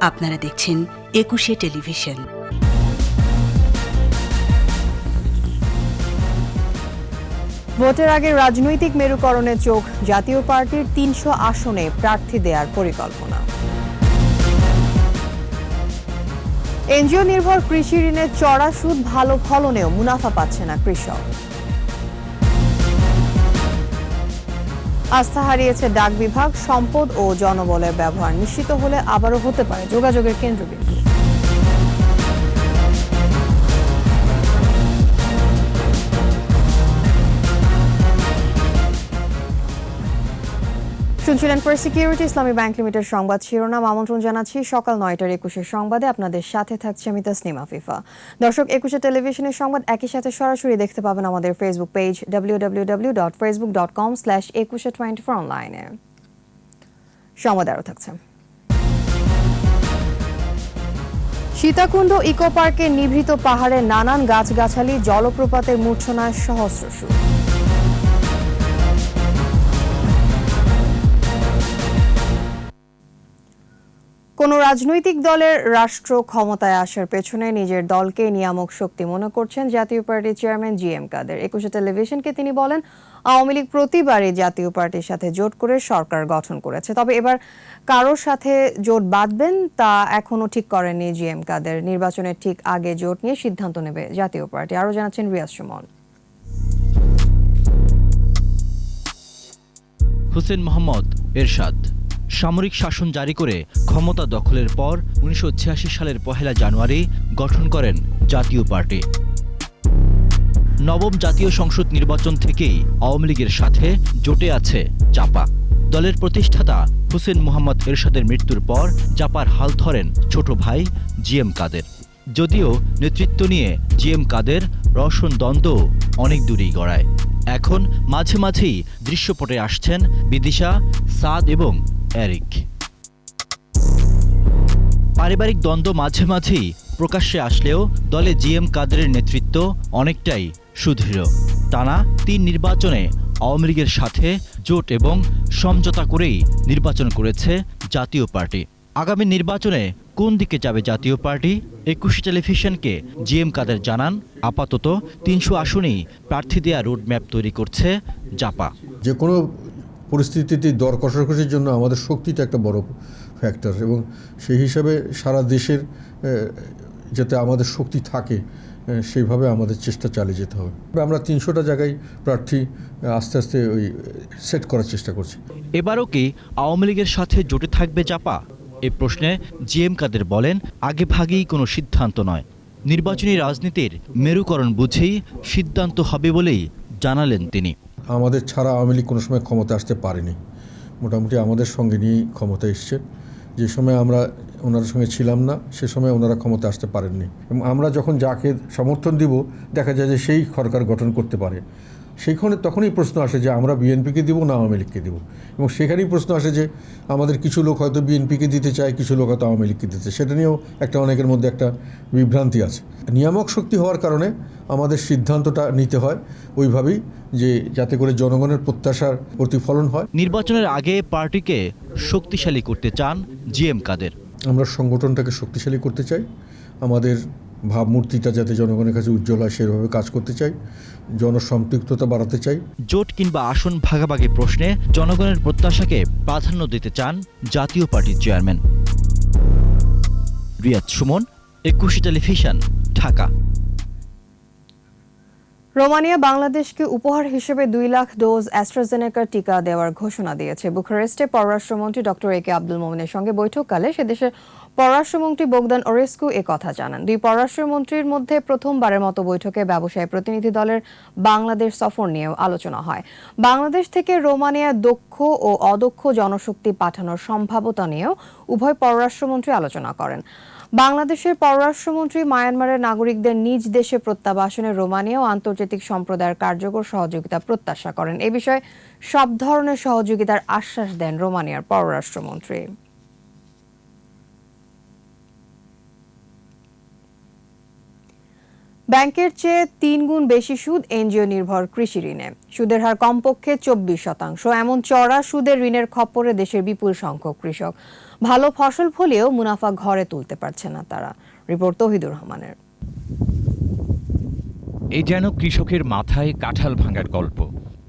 আপনারা দেখছেন একুশে টেলিভিশন। ভোটের আগে রাজনৈতিক মেরুকরণে চোখ, জাতীয় পার্টির ৩০০ আসনে প্রার্থী দেওয়ার পরিকল্পনা। এনজিও নির্ভর কৃষি ঋণের চড়া সুদ, ভালো ফলনেও মুনাফা পাচ্ছে না কৃষক। আস্থা হারিয়েছে ডাক বিভাগ, সম্পদ ও জনবলের ব্যবহার নিশ্চিত হলে আবারও হতে পারে যোগাযোগের কেন্দ্রবিন্দু। শুনছিলেন ফার্স্ট সিকিউরিটি ইসলামী ব্যাংক লিমিটেড সংবাদ শিরোনাম। আমন্ত্রণ জানাচ্ছি সকাল ৯টার ২১ সংবাদে। আপনাদের সাথে থাকছে আমি তাসনিম আফিফা। দর্শক, একুশে টেলিভিশনের সংবাদ একই সাথে সরাসরি দেখতে পাবেন আমাদের ফেসবুক পেজ www.facebook.com/2124 অনলাইনে। সংবাদ আরও থাকছে। সীতাকুণ্ড ইকো পার্কের নিভৃত পাহাড়ে নানান গাছগাছালি, জলপ্রপাতের মূর্ছনায় সহস্র সুর। কোনো রাজনৈতিক দলের রাষ্ট্র ক্ষমতায় আসার পেছনে নিজের দলকে নিয়ামক শক্তি মনে করছেন জাতীয় পার্টির চেয়ারম্যান জি.এম. কাদের। একুশে টেলিভিশনকে তিনি বলেন, আওয়ামী লীগ প্রতিবারই জাতীয় পার্টির সাথে জোট করে সরকার গঠন করেছে, তবে এবার কারোর সাথে জোট বাঁধবেন তা এখনো ঠিক করেননি জি.এম. কাদের। নির্বাচনের ঠিক আগে জোট নিয়ে সিদ্ধান্ত নেবে জাতীয় পার্টি। আরও জানাচ্ছেন রিয়াজ সুমন। হোসেন মোহাম্মদ এরশাদ সামরিক শাসন জারি করে ক্ষমতা দখলের পর ১৯৮৬ সালের ১ জানুয়ারি গঠন করেন জাতীয় পার্টি। নবম জাতীয় সংসদ নির্বাচন থেকেই আওয়ামী লীগের সাথে জোটে আছে জাপা। দলের প্রতিষ্ঠাতা হোসেন মোহাম্মদ এরশাদের মৃত্যুর পর জাপার হাল ধরেন ছোট ভাই জি.এম. কাদের। যদিও নেতৃত্ব নিয়ে জি.এম. কাদের রওশন দ্বন্দ্ব অনেক দূরেই গড়ায়। এখন মাঝে মাঝেই দৃশ্যপটে আসছেন বিদিশা, সাদ এবং এরিক। পারিবারিক দ্বন্দ্ব মাঝে মাঝেই প্রকাশ্যে আসলেও দলে জি.এম. কাদেরের নেতৃত্ব অনেকটাই সুদৃঢ়। টানা ৩ নির্বাচনে আওয়ামী লীগের সাথে জোট এবং সমঝোতা করেই নির্বাচন করেছে জাতীয় পার্টি। আগামী নির্বাচনে কোন দিকে যাবে জাতীয় পার্টি? একুশে টেলিভিশনকে জি.এম. কাদের জানান, আপাতত ৩০০ আসনেই প্রার্থী দেয়া রোডম্যাপ তৈরি করছে জাপা। যে কোনো পরিস্থিতিতে দর কষাকষির জন্য আমাদের শক্তিটা একটা বড় ফ্যাক্টর, এবং সেই হিসাবে সারা দেশের যাতে আমাদের শক্তি থাকে সেইভাবে আমাদের চেষ্টা চালিয়ে যেতে হবে। আমরা ৩০০টা জায়গায় প্রার্থী আস্তে আস্তে সেট করার চেষ্টা করছি। এবারও কি আওয়ামী লীগের সাথে জোটে থাকবে জাপা? এই প্রশ্নে জি.এম. কাদের বলেন, আগে ভাগেই কোনো সিদ্ধান্ত নয়, নির্বাচনী রাজনীতির মেরুকরণ বুঝেই সিদ্ধান্ত হবে বলেই জানালেন তিনি। আমাদের ছাড়া আওয়ামী লীগ কোনো সময় ক্ষমতা আসতে পারেনি, মোটামুটি আমাদের সঙ্গে নিয়েই ক্ষমতা এসছে। যে সময় আমরা ওনার সঙ্গে ছিলাম না, সে সময় ওনারা ক্ষমতা আসতে পারেননি, এবং আমরা যখন যাকে সমর্থন দিব দেখা যায় যে সেই সরকার গঠন করতে পারে। সেইখানে তখনই প্রশ্ন আসে যে আমরা বিএনপিকে দিব না আওয়ামী লীগকে দিব, এবং সেখানেই প্রশ্ন আসে যে আমাদের কিছু লোক হয়তো বিএনপিকে দিতে চায়, কিছু লোক হয়তো আওয়ামী লীগকে দিতে চায়। সেটা নিয়েও একটা অনেকের মধ্যে একটা বিভ্রান্তি আছে। নিয়ামক শক্তি হওয়ার কারণে আমাদের সিদ্ধান্তটা নিতে হয় ওইভাবেই, যে যাতে করে জনগণের প্রত্যাশার প্রতিফলন হয়। নির্বাচনের আগে পার্টিকে শক্তিশালী করতে চান জি.এম. কাদের। আমরা সংগঠনটাকে শক্তিশালী করতে চাই, আমাদের ভাবমূর্তিটা যাতে জনগণের কাছে উজ্জ্বল হয় সেভাবে কাজ করতে চাই, জনসম্পৃক্ততা বাড়াতে চাই। জোট কিংবা আসন ভাগাভাগি প্রশ্নে জনগণের প্রত্যাশাকে প্রাধান্য দিতে চান জাতীয় পার্টির চেয়ারম্যান। রিয়াজ সুমন, একুশে টেলিভিশন, ঢাকা। রোমানিয়া বাংলাদেশকে উপহার হিসেবে ২ লাখ ডোজ অ্যাস্ট্রাজেনেকার টিকা দেওয়ার ঘোষণা দিয়েছে। বুখারেস্টে পররাষ্ট্রমন্ত্রী ডক্টর এ কে আব্দুল মোমেনের সঙ্গে বৈঠককালে সেদেশের পররাষ্ট্রমন্ত্রী বোগদান ওরেস্কু কথা জানান। দুই পররাষ্ট্রমন্ত্রীর মধ্যে প্রথমবারের মতো বৈঠকে ব্যবসায়ী প্রতিনিধি দলের বাংলাদেশ সফর নিয়েও আলোচনা হয়। বাংলাদেশ থেকে রোমানিয়া দক্ষ ও অদক্ষ জনশক্তি পাঠানোর সম্ভাব্যতা নিয়েও উভয় পররাষ্ট্রমন্ত্রী আলোচনা করেন। বাংলাদেশের পররাষ্ট্রমন্ত্রী মায়ানমারের নাগরিকদের নিজ দেশে প্রত্যাবাসনে রোমানিয়া ও আন্তর্জাতিক সম্প্রদায়ের কার্যকর সহযোগিতা প্রত্যাশা করেন। এ বিষয়ে সব ধরনের সহযোগিতার আশ্বাস দেন রোমানিয়ার পররাষ্ট্রমন্ত্রী। ব্যাংকের চেয়ে 3 গুণ বেশি সুদ এনজিও নির্ভর কৃষি ঋণে। সুদের হার কমপক্ষে 24%। এমন চড়া সুদের ঋণের খপ্পরে দেশের বিপুল সংখ্যক কৃষক। ভালো ফসল ফলিয়েও মুনাফা ঘরে তুলতে পারছে না তারা। রিপোর্ট তৌহিদুর রহমানের। এই যেন কৃষকের মাথায় কাঁঠাল ভাঙার গল্প।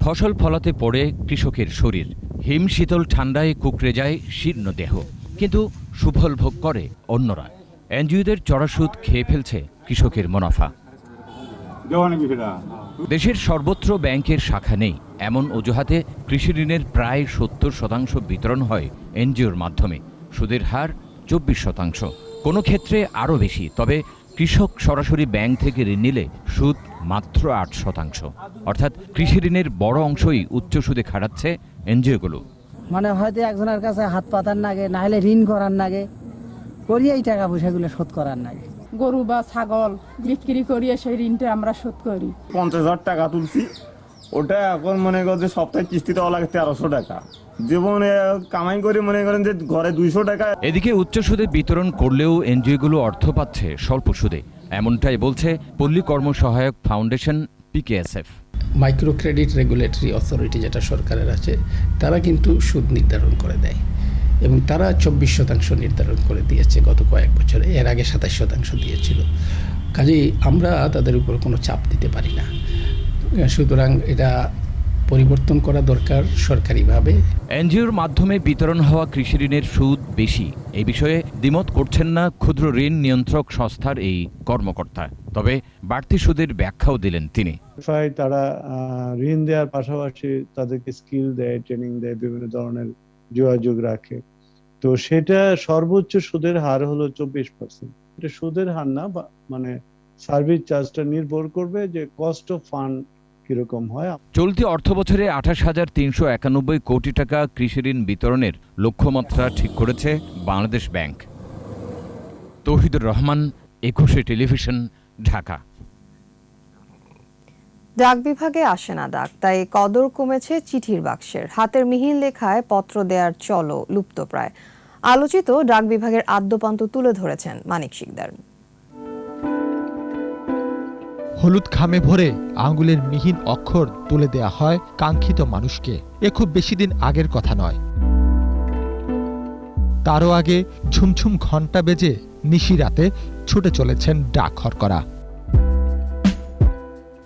ফসল ফলাতে পড়ে কৃষকের শরীর, হিম শীতল ঠান্ডায় কুকড়ে যায় শীর্ণ দেহ, কিন্তু সুফল ভোগ করে অন্যরা। এনজিওদের চড়া সুদ খেয়ে ফেলছে কৃষকের মুনাফা। দেশের সর্বত্র ব্যাংকের শাখা নেই, এমন অজুহাতে কৃষি ঋণের প্রায় 70% বিতরণ হয় এনজিওর মাধ্যমে। সুদের হার 24%, কোনো ক্ষেত্রে আরও বেশি। তবে কৃষক সরাসরি ব্যাংক থেকে ঋণ নিলে সুদ মাত্র 8%। অর্থাৎ কৃষি ঋণের বড় অংশই উচ্চ সুদে খাটাচ্ছে এনজিওগুলো। মানে হয়তো একজনের কাছে হাত পাতার নাগে, না হলে ঋণ করার নাগে, করিয়ে এই টাকা পয়সাগুলো শোধ করার নাগে। গরু বা ছাগল বিক্রি করিয়ে সেই ঋণটা আমরা শোধ করি। 50,000 টাকা তুলছি, ওটা এখন মনে করেন যে সপ্তাহে কিস্তি দেওয়া লাগে 1300 টাকা। জীবনে কামাই করে মনে করেন যে ঘরে 200 টাকা। এদিকে উচ্চ সুদে বিতরণ করলেও এনজিওগুলো অর্থ পাচ্ছে স্বল্প সুদে, এমনটাই বলছে Palli Karmasahayak Foundation PKSF। Micro credit regulatory authority যেটা সরকারের আছে, তারা কিন্তু সুদ নির্ধারণ করে দেয় এবং তারা 24% নির্ধারণ করে দিয়েছে গত কয়েক বছরে। এর আগে 27% দিয়েছিল। কাজেই আমরা তাদের উপর কোনো চাপ দিতে পারি না। সুতরাং এটা পরিবর্তন করা দরকার সরকারিভাবে। এনজিওর মাধ্যমে বিতরণ হওয়া কৃষি ঋণের সুদ বেশি, এই বিষয়ে দ্বিমত করছেন না ক্ষুদ্র ঋণ নিয়ন্ত্রক সংস্থার এই কর্মকর্তা। তবে বাড়তি সুদের ব্যাখ্যাও দিলেন তিনি। তারা ঋণ দেওয়ার পাশাপাশি তাদেরকে স্কিল দেয়, ট্রেনিং দেয়, বিভিন্ন ধরনের যোগাযোগ রাখে। তো সেটা সর্বোচ্চ সুদের হার হলো 24%। এটা সুদের হার না, মানে সার্ভিস চার্জটা নির্ভর করবে যে কস্ট অফ ফান্ড কিরকম হয়। চলতি অর্থবছরে 28,391 কোটি টাকা কৃষি ঋণ বিতরণের লক্ষ্যমাত্রা ঠিক করেছে বাংলাদেশ ব্যাংক। তৌহিদুর রহমান, 21 টেলিভিশন, ঢাকা। ডাক বিভাগে আসে না ডাক, তাই কদর কমেছে চিঠির বাক্সের। হাতের মিহিন লেখায় পত্র দেওয়ার চলও লুপ্তপ্রায়। আলোচিত ডাক বিভাগের আদ্যপান্ত তুলে ধরেছেন মানিক শিকদার। হলুদ খামে ভরে আঙ্গুলের মিহিন অক্ষর তুলে দেয়া হয় কাঙ্ক্ষিত মানুষকে। এ খুব বেশি দিন আগের কথা নয়। তারও আগে ঝুমঝুম ঘণ্টা বেজে নিশিরাতে ছুটে চলেছেন ডাক হরকরা।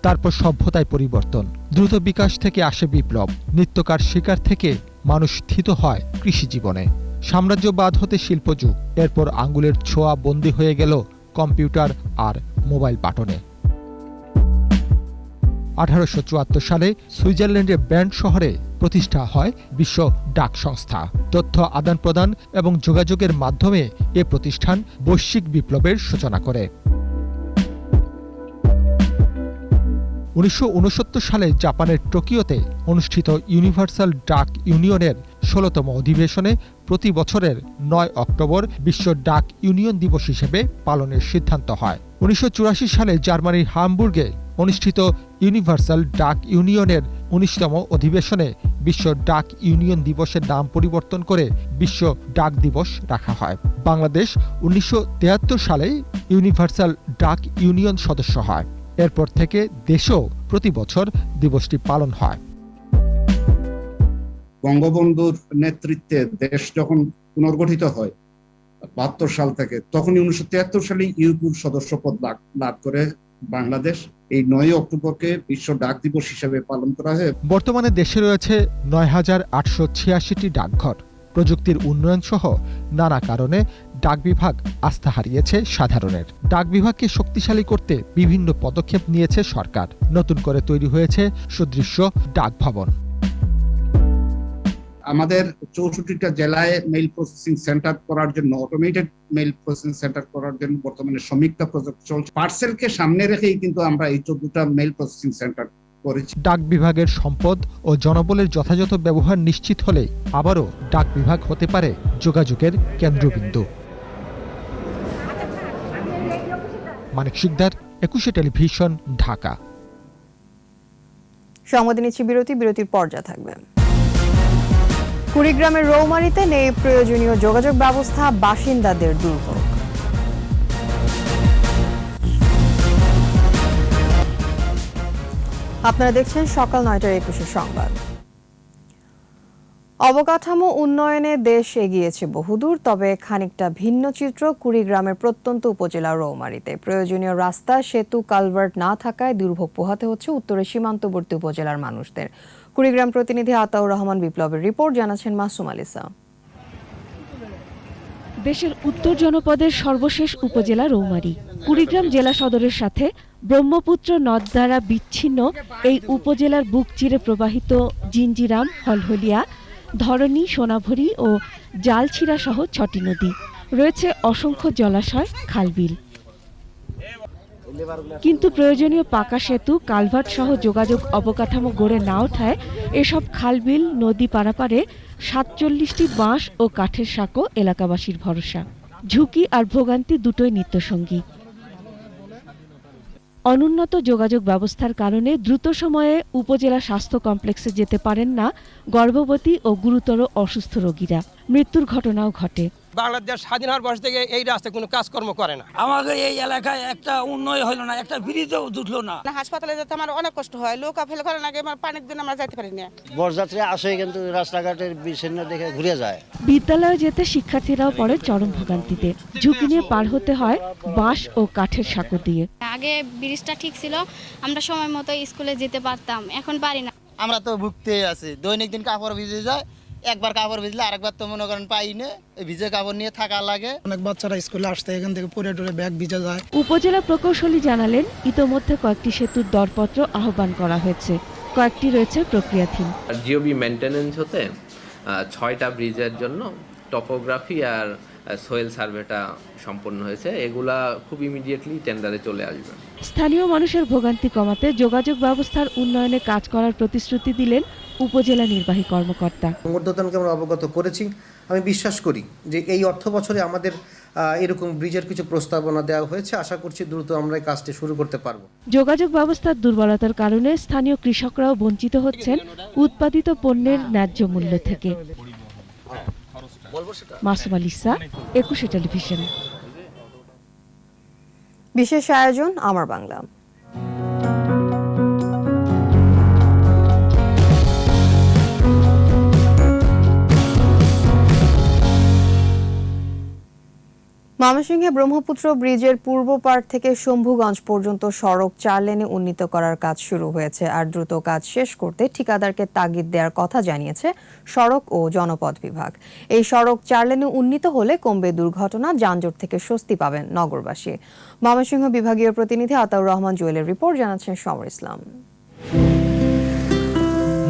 তারপর সভ্যতায় পরিবর্তন, দ্রুত বিকাশ থেকে আসে বিপ্লব। নিত্যকার শিকার থেকে মানুষ থিত হয় কৃষি জীবনে। সাম্রাজ্যবাদ হতে শিল্পযুগ, এরপর আঙ্গুলের ছোঁয়া বন্দী হয়ে গেল কম্পিউটার আর মোবাইল বাটনে। 1874 সালে সুইজারল্যান্ডের ব্যান্ড শহরে প্রতিষ্ঠা হয় বিশ্ব ডাক সংস্থা। তথ্য আদান প্রদান এবং যোগাযোগের মাধ্যমে এ প্রতিষ্ঠান বৈশ্বিক বিপ্লবের সূচনা করে। 1969 সালে জাপানের টোকিওতে অনুষ্ঠিত ইউনিভার্সাল ডাক ইউনিয়নের 16তম অধিবেশনে প্রতি বছরের 9 অক্টোবর বিশ্ব ডাক ইউনিয়ন দিবস হিসেবে পালনের সিদ্ধান্ত হয়। 1984 সালে জার্মানির হামবুর্গে অনুষ্ঠিত ইউনিভার্সাল ডাক ইউনিয়নের 19তম অধিবেশনে বিশ্ব ডাক ইউনিয়ন দিবসের নাম পরিবর্তন করে বিশ্ব ডাক দিবস রাখা হয়। বাংলাদেশ 1973 সালে ইউনিভার্সাল ডাক ইউনিয়ন সদস্য হয়। এরপর থেকে দেশেও প্রতি বছর দিবসটি পালন হয়। বঙ্গবন্ধুর নেতৃত্বে দেশ যখন পুনর্গঠিত হয় 72 সাল থেকে, তখন 1973 সালে ইউপির সদস্যপদ লাভ করে বাংলাদেশ। এই 9 অক্টোবরকে বিশ্ব ডাক দিবস হিসেবে পালন করা হয়। বর্তমানে দেশে রয়েছে 9,886টি ডাকঘর। প্রযুক্তির উন্নয়ন সহ নানা কারণে ডাক বিভাগ আস্থা হারিয়েছে সাধারণের। ডাক বিভাগকে শক্তিশালী করতে বিভিন্ন পদক্ষেপ নিয়েছে সরকার। নতুন করে তৈরি হয়েছে সুদৃশ্য ডাক ভবন। আমাদের 64টা জেলায় মেইল প্রসেসিং সেন্টার করার জন্য, অটোমেটেড মেইল প্রসেসিং সেন্টার করার জন্য বর্তমানে সমীক্ষা প্রজেক্ট চলছে। পার্সেলকে সামনে রেখেই কিন্তু আমরা এই 14টা মেইল প্রসেসিং সেন্টার করেছি। ডাক বিভাগের সম্পদ ও জনবলের যথাযথ ব্যবহার নিশ্চিত হলে আবারও ডাক বিভাগ হতে পারে যোগাযোগের কেন্দ্রবিন্দু। মানিক শিকদার, 21 টেলিভিশন, ঢাকা। সংবাদে নিচ্ছি বিরতি, বিরতির পর যা থাকবে। কুড়িগ্রামের রৌমারীতে নেই প্রয়োজনীয় যোগাযোগ ব্যবস্থা, বাসিন্দাদের দুর্ভোগ। আপনারা দেখছেন সকাল 9টার 21 সংবাদ। অবকাঠামো উন্নয়নে দেশ এগিয়েছে বহুদূর, তবে খানিকটা ভিন্ন চিত্র কুড়িগ্রামের প্রত্যন্ত উপজেলা রৌমারীতে। প্রয়োজনীয় রাস্তা, সেতু, কালভার্ট না থাকায় দুর্ভোগ পোহাতে হচ্ছে উত্তরের সীমান্তবর্তী উপজেলার মানুষদের। কুড়িগ্রাম প্রতিনিধি আতাউর রহমান বিপ্লবের রিপোর্ট, জানাচ্ছেন মাসুম আলিসা। দেশের উত্তর জনপদের সর্বশেষ উপজেলা রৌমারী। কুড়িগ্রাম জেলা সদরের সাথে ব্রহ্মপুত্র নদ দ্বারা বিচ্ছিন্ন এই উপজেলার বুক চিরে প্রবাহিত জিঞ্জিরাম, হলহলিয়া, ধরণী, সোনাভরি ও জালছিড়া সহ 6টি নদী। রয়েছে অসংখ্য জলাশয়, খালবিল। কিন্তু প্রয়োজনীয় পাকা সেতু, কালভার্ট সহ যোগাযোগ অবকাঠামো গড়ে না ওঠায় এসব খালবিল, নদী পারাপারে 47টি বাঁশ ও কাঠের সাঁকো এলাকাবাসীর ভরসা। ঝুঁকি আর ভোগান্তি দুটোই নিত্যসঙ্গী। অনুন্নত যোগাযোগ ব্যবস্থার কারণে দ্রুত সময়ে উপজেলা স্বাস্থ্য কমপ্লেক্সে যেতে পারেন না গর্ভবতী ও গুরুতর অসুস্থ রোগীরা। মৃত্যুর ঘটনাও ঘটে। বাংলাদেশ স্বাধীন হওয়ার বয়স থেকে এই রাস্তায় কোনো কাজকর্ম করে না। আমাদের এই এলাকায় একটা উন্নয়ন হলো না, একটা ব্রিজও উঠলো না। হাসপাতালে যেতে আমার অনেক কষ্ট হয়, লোক ফেলে করে লাগে, আমার পানির দিন আমরা যাইতে পারি না। বরযাত্রী আসে কিন্তু রাস্তাঘাটের বিচ্ছিন্ন দেখে ঘুরে যায়। বিদ্যালয়ে যেতে শিক্ষার্থীরাও পড়ে চরম ভোগান্তিতে। ঝুঁকি নিয়ে পার হতে হয় বাঁশ ও কাঠের সাঁকো দিয়ে। আগে ব্রিজটা ঠিক ছিল, আমরা সময় মতো স্কুলে যেতে পারতাম, এখন পারি না। আমরা তো ভুগতেই আছি, দৈনিক দিন কাপড় ভিজে যায়, একবার কাপড় ভিজলে আরেকবার তো মনে করেন পাই না, ভিজে কাপড় নিয়ে থাকা লাগে। অনেক বাচ্চারা স্কুলে আসতে এখান থেকে পরে টরে ব্যাগ ভিজে যায়। উপজেলা প্রকৌশলী জানালেন, ইতোমধ্যে কয়েকটি সেতুর দরপত্র আহ্বান করা হয়েছে, কয়েকটি রয়েছে প্রক্রিয়াধীন। জিওবি মেইনটেনেন্স হতে 6টা ব্রিজের জন্য টপোগ্রাফি আর সোয়েল সার্ভেটা সম্পন্ন হয়েছে, এগুলা খুব ইমিডিয়েটলি টেন্ডারে চলে আসবে। স্থানীয় মানুষের ভোগান্তি কমাতে যোগাযোগ ব্যবস্থার উন্নয়নে কাজ করার প্রতিশ্রুতি দিলেন উপজেলা নির্বাহী কর্মকর্তা। ঊর্ধ্বতনকে আমরা অবগত করেছি। আমি বিশ্বাস করি যে এই অর্থ বছরে আমাদের এরকম ব্রিজের কিছু প্রস্তাবনা দেওয়া হয়েছে, আশা করছি দ্রুত আমরা এই কাজটি শুরু করতে পারব। যোগাযোগ ব্যবস্থার দুর্বলতার কারণে স্থানীয় কৃষকরাও বঞ্চিত হচ্ছেন উৎপাদিত পণ্যের ন্যায্য মূল্য থেকে। মাসুম আলিসা, 21 টেলিভিশন। বিশেষ আয়োজন আমার বাংলা। ময়মনসিংহে ব্রহ্মপুত্র ব্রিজের পূর্ব পাড় থেকে শম্ভুগঞ্জ পর্যন্ত সড়ক 4 লেনে উন্নীত করার কাজ শুরু হয়েছে। আর দ্রুত কাজ শেষ করতে ঠিকাদারকে তাগিদ দেওয়ার কথা জানিয়েছে সড়ক ও জনপথ বিভাগ। এই সড়ক 4 লেনে উন্নীত হলে কমবে দুর্ঘটনা, যানজট থেকে স্বস্তি পাবেন নগরবাসী। ময়মনসিংহ বিভাগীয় প্রতিনিধি আতাউর রহমান জুয়েলের রিপোর্ট, জানাচ্ছেন সমর ইসলাম।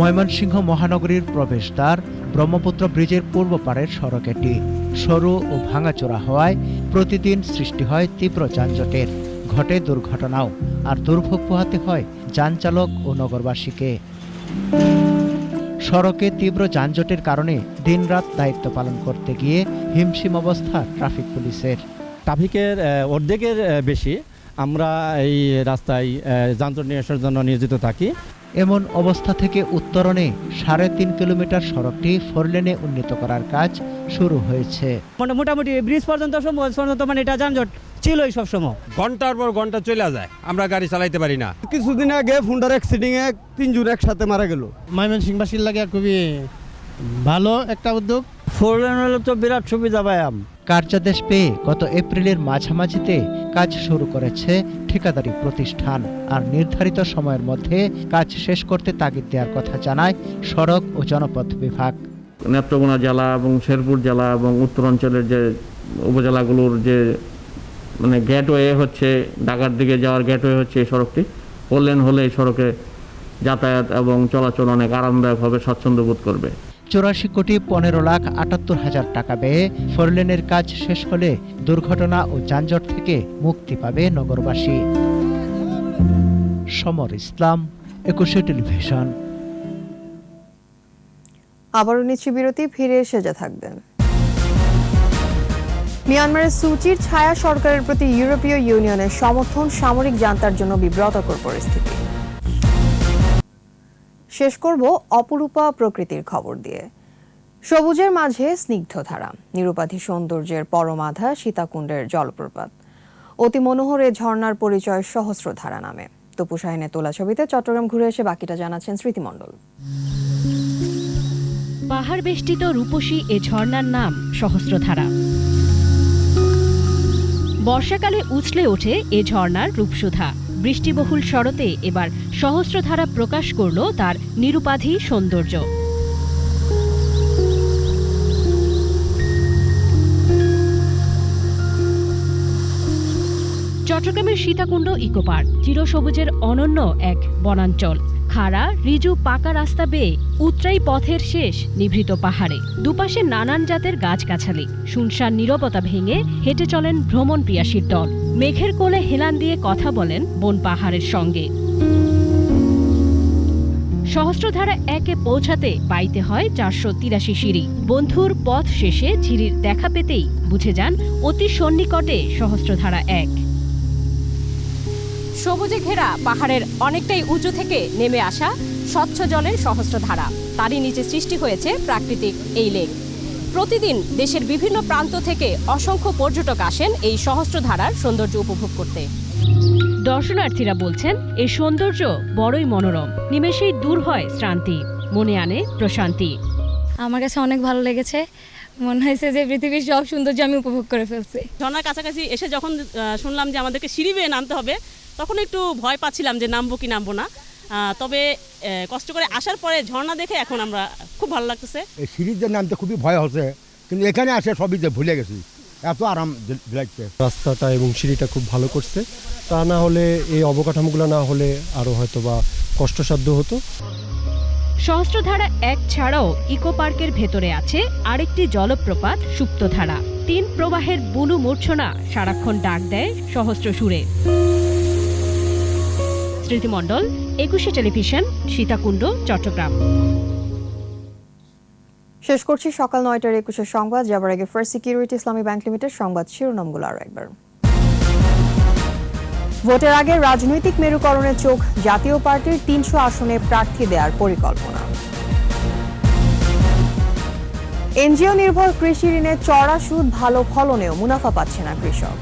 ময়মনসিংহ মহানগরীর প্রবেশদ্বার ব্রহ্মপুত্র ব্রিজের পূর্ব পাড়ের সড়ক এটি। সরু ও ভাঙাচোরা হওয়ায় প্রতিদিন সৃষ্টি হয় তীব্র যানজটের, ঘটে দুর্ঘটনাও, আর দুর্ভোগ পোহাতে হয় যানচালক ও নগরবাসীকে। সড়কে তীব্র যানজটের কারণে দিনরাত দায়িত্ব পালন করতে গিয়ে হিমশিম অবস্থা ট্রাফিক পুলিশের। ট্রাফিকের অর্ধেকের বেশি আমরা এই রাস্তায় যানজট নিরসনের জন্য নিয়োজিত থাকি। এমন অবস্থা থেকে উত্তরণে 3.5 কিলোমিটার সড়কটি 4 লেনে উন্নীত করার কাজ শুরু হয়েছে। মোটামুটি ব্রিজ পর্যন্ত মানে এটা যানজট ছিলই সব সময়, ঘন্টার পর ঘন্টা চলে যায়, আমরা গাড়ি চালাইতে পারি না। কিছুদিন আগে ফুন্ডার অ্যাক্সিডেন্টে 3 জন একসাথে মারা গেল। ময়মনসিংহবাসীর লাগে খুবই ভালো একটা উদ্যোগ। 4 লেন হলে তো বিরাট সুবিধা পাই। কার্যাদেশ পেয়ে গত এপ্রিলের মাঝামাঝিতে কাজ শুরু করেছে ঠিকাদারি প্রতিষ্ঠান, আর নির্ধারিত সময়ের মধ্যে কাজ শেষ করতে তাগিদ দেওয়ার কথা জানায় সড়ক ও জনপথ বিভাগ। নেত্রকোনা জেলা এবং শেরপুর জেলা এবং উত্তরাঞ্চলের যে উপজেলাগুলোর যে মানে গেটওয়ে হচ্ছে, ঢাকার দিকে যাওয়ার গেটওয়ে হচ্ছে এই সড়কটি। 4 লেন হলে এই সড়কে যাতায়াত এবং চলাচল অনেক আরামদায়ক হবে, স্বাচ্ছন্দ্য বোধ করবে। 84,15,78,000 টাকা ব্যয়ে 4 লেনের কাজ শেষ হলে দুর্ঘটনা ও যানজট থেকে মুক্তি পাবে নগরবাসী। সমর ইসলাম, 21 টেলিভিশন। আবারও নিচ্ছি বিরতি, ফিরে এসে যা থাকবেন। মিয়ানমারের সুচির ছায়া সরকারের প্রতি ইউরোপীয় ইউনিয়নের সমর্থন সামরিক জান্তার জন্য বিব্রতকর পরিস্থিতি। শেষ করব অপরূপা প্রকৃতির খবর দিয়ে। সবুজের মাঝে স্নিগ্ধধারা, নিরুপাধি সৌন্দর্যের পরমাধা সীতাকুণ্ডের জলপ্রপাত। অতি মনোহর এ ঝর্ণার পরিচয় সহস্রধারা নামে। তপু শাহিনের তোলা ছবিতে। চট্টগ্রাম ঘুরে এসে বাকিটা জানাচ্ছেন স্মৃতি মণ্ডল। পাহাড় বেষ্টিত রূপসী এ ঝর্ণার নাম সহস্রধারা। বর্ষাকালে উছলে ওঠে এ ঝর্ণার রূপসুধা। বৃষ্টিবহুল শরতে এবার সহস্রধারা প্রকাশ করল তার নিরুপাধি সৌন্দর্য। চট্টগ্রামের সীতাকুণ্ড ইকো পার্ক চিরসবুজের অনন্য এক বনাঞ্চল। খাড়া রিজু পাকা রাস্তা বেয়ে উৎরাই পথের শেষ নিভৃত পাহাড়ে, দুপাশে নানান জাতের গাছগাছালি। শুনশান নীরবতা ভেঙে হেঁটে চলেন ভ্রমণ পিয়াসীর দল। মেঘের কোলে হেলান দিয়ে কথা বলেন বন পাহাড়ের সঙ্গে। সহস্রধারা 1-এ পৌঁছাতে পাইতে হয় 483 সিঁড়ি। বন্ধুর পথ শেষে ঝিরির দেখা পেতেই বুঝে যান অতি সন্নিকটে সহস্রধারা 1। সবুজে ঘেরা পাহাড়ের অনেকটাই উঁচু থেকে নেমে আসা স্বচ্ছ জলের সহস্রধারা, তারই নিচে সৃষ্টি হয়েছে প্রাকৃতিক এই লেক। প্রতিদিন দেশের বিভিন্ন প্রান্ত থেকে অসংখ্য পর্যটক আসেন এই সহস্রধারার সৌন্দর্য উপভোগ করতে। দর্শনার্থীরা বলছেন এই সৌন্দর্য বড়ই মনোরম, নিমেষেই দূর হয় শ্রান্তি, মনে আনে প্রশান্তি। আমার কাছে অনেক ভালো লেগেছে, মনে হয়েছে যে পৃথিবীর সব সৌন্দর্য আমি উপভোগ করে ফেলছি। ঝর্ণার কাছাকাছি এসে যখন শুনলাম যে আমাদেরকে সিঁড়ি বেয়ে নামতে হবে, তখন একটু ভয় পাচ্ছিলাম যে নামবো কি নামবো না। তবে কষ্ট করে আসার পরে ঝর্ণা দেখে এখন আমরা খুব ভালো লাগতেছে। এই সিঁড়িতে নামতে খুবই ভয় হচ্ছে, কিন্তু এখানে আসে সবই যে ভুলে গেছি, এত আরাম লাগছে। রাস্তাটা এবং সিঁড়িটা খুব ভালো করছে, তা না হলে এই অবকাঠামোগুলো না হলে আরও হয়তো বা কষ্টসাধ্য হতো। সহস্রধারা 1 ছাড়াও ইকো পার্কের ভেতরে আছে আরেকটি জলপ্রপাত সুপ্তধারা। 3 প্রবাহের বুলু মূর্ছনা সারাক্ষণ ডাক দেয় সহস্র সুরে। স্মৃতিমণ্ডল, 21 টেলিভিশন, সীতাকুণ্ড, চট্টগ্রাম। শেষ করছি সকাল 9টার 21 সংবাদ। যাবার আগে ফার্স্ট সিকিউরিটি ইসলামী ব্যাংক লিমিটেড সংবাদ শিরোনামগুলো আরও একবার। ভোটের আগে রাজনৈতিক মেরুকরণের চোখ জাতীয় পার্টির 300 আসনে প্রার্থী দেওয়ার পরিকল্পনা। এনজিও নির্ভর কৃষি ঋণে চড়া সুদ, ভালো ফলনেও মুনাফা পাচ্ছে না কৃষক।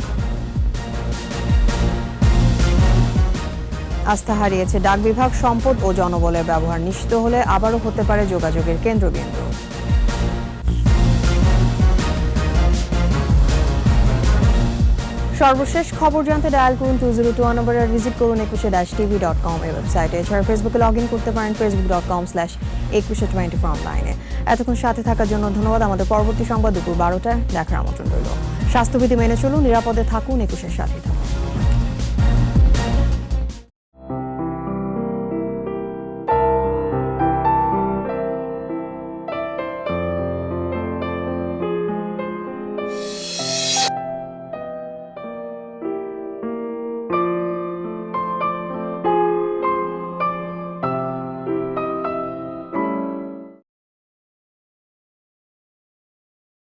আস্থা হারিয়েছে ডাক বিভাগ, সম্পদ ও জনবলের ব্যবহার নিশ্চিত হলে আবারও হতে পারে যোগাযোগের কেন্দ্রবিন্দু। সর্বশেষ খবর জানতে ডায়াল করুন 2021 নম্বরে, ভিজিট করুন 21-tv.com এই ওয়েবসাইটে। এছাড়া ফেসবুকে লগ ইন করতে পারেন facebook.com/2124 অনলাইনে। এতক্ষণ সাথে থাকার জন্য ধন্যবাদ। আমাদের পরবর্তী সংবাদ দুপুর 12টায় দেখার আমন্ত্রণ রইল। স্বাস্থ্যবিধি মেনে চলুন, নিরাপদে থাকুন, 21-এর সাথে থাকুন।